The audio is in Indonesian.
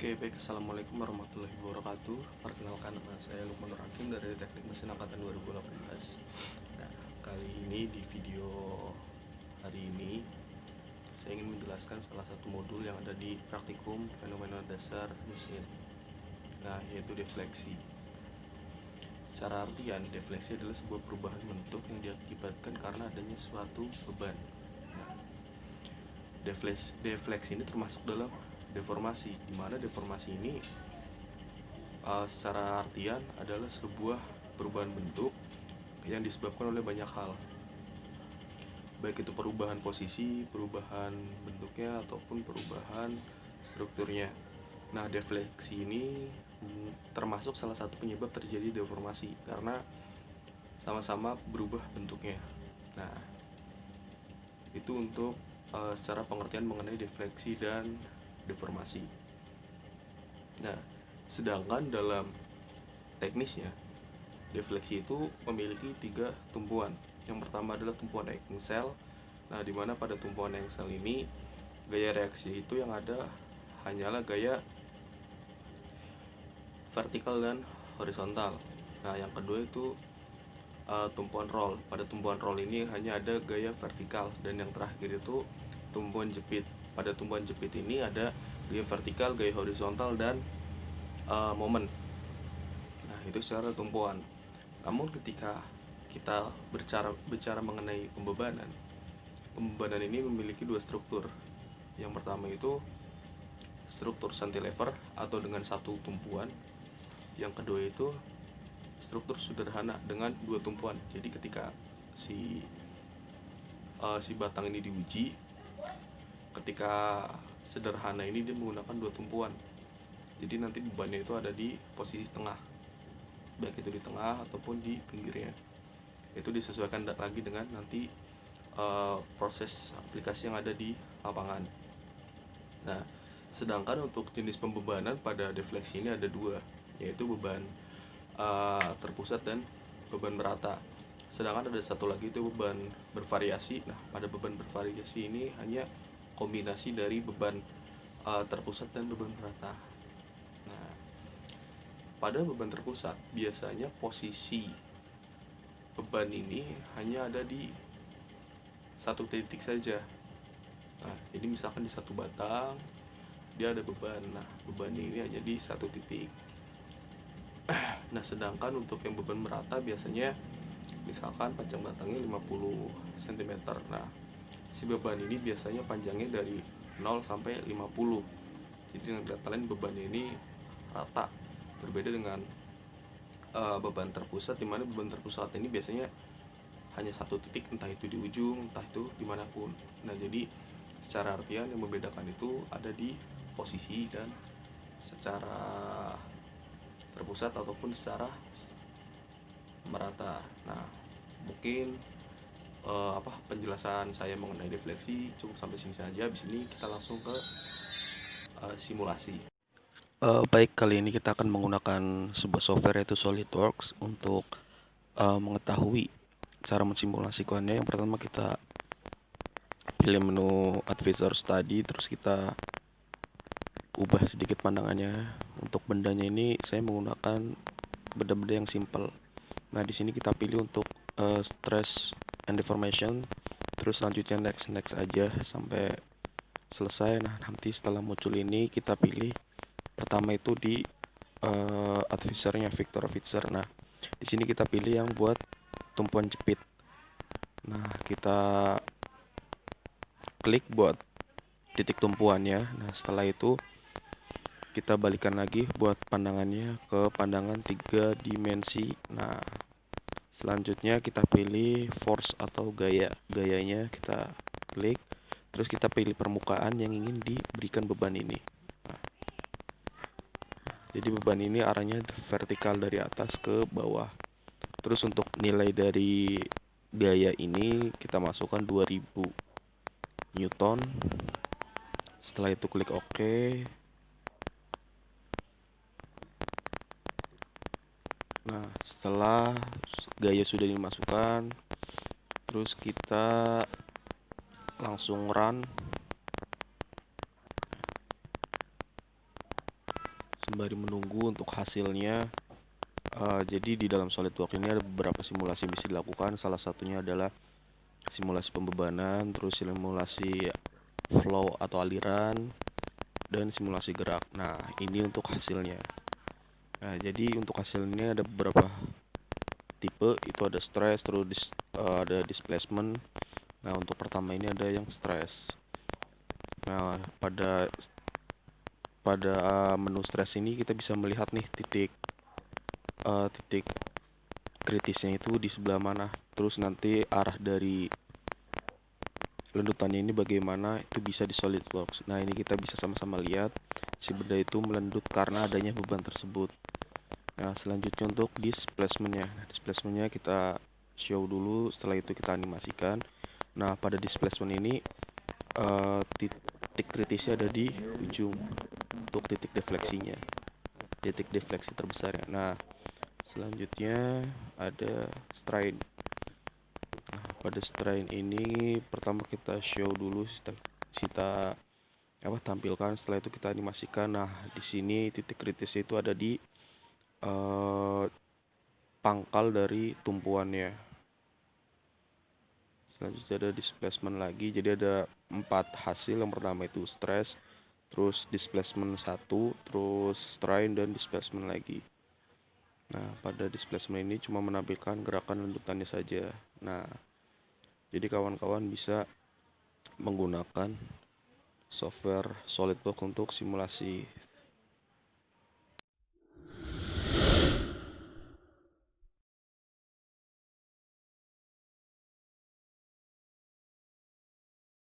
Oke, baik. Assalamualaikum warahmatullahi wabarakatuh. Perkenalkan, nama saya Lukman Nur Hakim dari Teknik Mesin Angkatan 2018. Nah, kali ini di video hari ini saya ingin menjelaskan salah satu modul yang ada di praktikum fenomena dasar mesin. Nah, yaitu defleksi. Secara artian, defleksi adalah sebuah perubahan bentuk yang diakibatkan karena adanya suatu beban. Nah, defleksi ini termasuk dalam deformasi, di mana deformasi ini secara artian adalah sebuah perubahan bentuk yang disebabkan oleh banyak hal, baik itu perubahan posisi, perubahan bentuknya, ataupun perubahan strukturnya. Nah, defleksi ini termasuk salah satu penyebab terjadi deformasi karena sama-sama berubah bentuknya. Nah, itu untuk secara pengertian mengenai defleksi dan deformasi. Nah, sedangkan dalam teknisnya, defleksi itu memiliki 3 tumpuan. Yang pertama adalah tumpuan engsel. Nah, di mana pada tumpuan engsel ini gaya reaksi itu yang ada hanyalah gaya vertikal dan horizontal. Nah, yang kedua itu tumpuan roll. Pada tumpuan roll ini hanya ada gaya vertikal, dan yang terakhir itu tumpuan jepit. Pada tumpuan jepit ini ada gaya vertikal, gaya horizontal, dan momen. Nah, itu secara tumpuan. Namun ketika kita bicara mengenai pembebanan ini memiliki 2 struktur. Yang pertama itu struktur cantilever atau dengan satu tumpuan. Yang kedua itu struktur sederhana dengan 2 tumpuan. Jadi ketika si batang ini diuji, ketika sederhana ini dia menggunakan 2 tumpuan. Jadi nanti bebannya itu ada di posisi tengah, baik itu di tengah ataupun di pinggirnya. Itu disesuaikan lagi dengan nanti proses aplikasi yang ada di lapangan. Nah, sedangkan untuk jenis pembebanan pada defleksi ini ada 2, yaitu beban terpusat dan beban merata. Sedangkan ada satu lagi itu beban bervariasi. Nah, pada beban bervariasi ini hanya kombinasi dari beban terpusat dan beban merata. Nah, pada beban terpusat biasanya posisi beban ini hanya ada di satu titik saja. Nah, jadi misalkan di satu batang dia ada beban. Nah, beban ini hanya di satu titik. Nah, sedangkan untuk yang beban merata biasanya misalkan panjang batangnya 50 cm. Nah, si beban ini biasanya panjangnya dari 0 sampai 50. Jadi dengan kata lain bebannya ini rata. Berbeda dengan beban terpusat, di mana beban terpusat ini biasanya hanya satu titik, entah itu di ujung, entah itu dimanapun. Nah, jadi secara artian yang membedakan itu ada di posisi dan secara terpusat ataupun secara merata. Nah, mungkin penjelasan saya mengenai defleksi cukup sampai sini saja. Di sini kita langsung ke simulasi. Baik, kali ini kita akan menggunakan sebuah software yaitu SolidWorks untuk mengetahui cara mensimulasikannya. Yang pertama kita pilih menu Advisor Study, terus kita ubah sedikit pandangannya. Untuk bendanya ini saya menggunakan benda-benda yang simple. Nah, di sini kita pilih untuk stress and deformation, terus selanjutnya next aja sampai selesai. Nah, nanti setelah muncul ini kita pilih pertama itu di advisornya Victor Fixer. Nah, di sini kita pilih yang buat tumpuan jepit. Nah, kita klik buat titik tumpuannya. Nah, setelah itu kita balikan lagi buat pandangannya ke pandangan 3 dimensi. Nah, selanjutnya kita pilih force atau gayanya kita klik, terus kita pilih permukaan yang ingin diberikan beban ini. Nah, jadi beban ini arahnya vertikal dari atas ke bawah. Terus untuk nilai dari gaya ini kita masukkan 2000 Newton. Setelah itu klik OK. Nah, setelah gaya sudah dimasukkan, terus kita langsung run. sembari menunggu untuk hasilnya. Jadi di dalam SolidWorks ini ada beberapa simulasi yang bisa dilakukan. Salah satunya adalah simulasi pembebanan, terus simulasi flow atau aliran, dan simulasi gerak. Nah, ini untuk hasilnya. Nah, jadi untuk hasilnya ada beberapa tipe, itu ada stress, terus ada displacement. Nah, untuk pertama ini ada yang stress. Nah, pada menu stress ini kita bisa melihat nih titik kritisnya itu di sebelah mana, terus nanti arah dari lendutannya ini bagaimana, itu bisa di SolidWorks. Nah, ini kita bisa sama-sama lihat si benda itu melendut karena adanya beban tersebut. Nah, selanjutnya untuk displacementnya. Displacementnya kita show dulu, setelah itu kita animasikan. Nah, pada displacement ini titik kritisnya ada di ujung untuk titik defleksinya, titik defleksi terbesarnya. Nah, selanjutnya ada strain. Nah, pada strain ini pertama kita show dulu, kita tampilkan, setelah itu kita animasikan. Nah, di sini titik kritisnya itu ada di pangkal dari tumpuannya. Selanjutnya ada displacement lagi, jadi ada 4 hasil. Yang pertama itu stress, terus displacement 1, terus strain, dan displacement lagi. Nah, pada displacement ini cuma menampilkan gerakan lendutannya saja. Nah, jadi kawan-kawan bisa menggunakan software SolidWorks untuk simulasi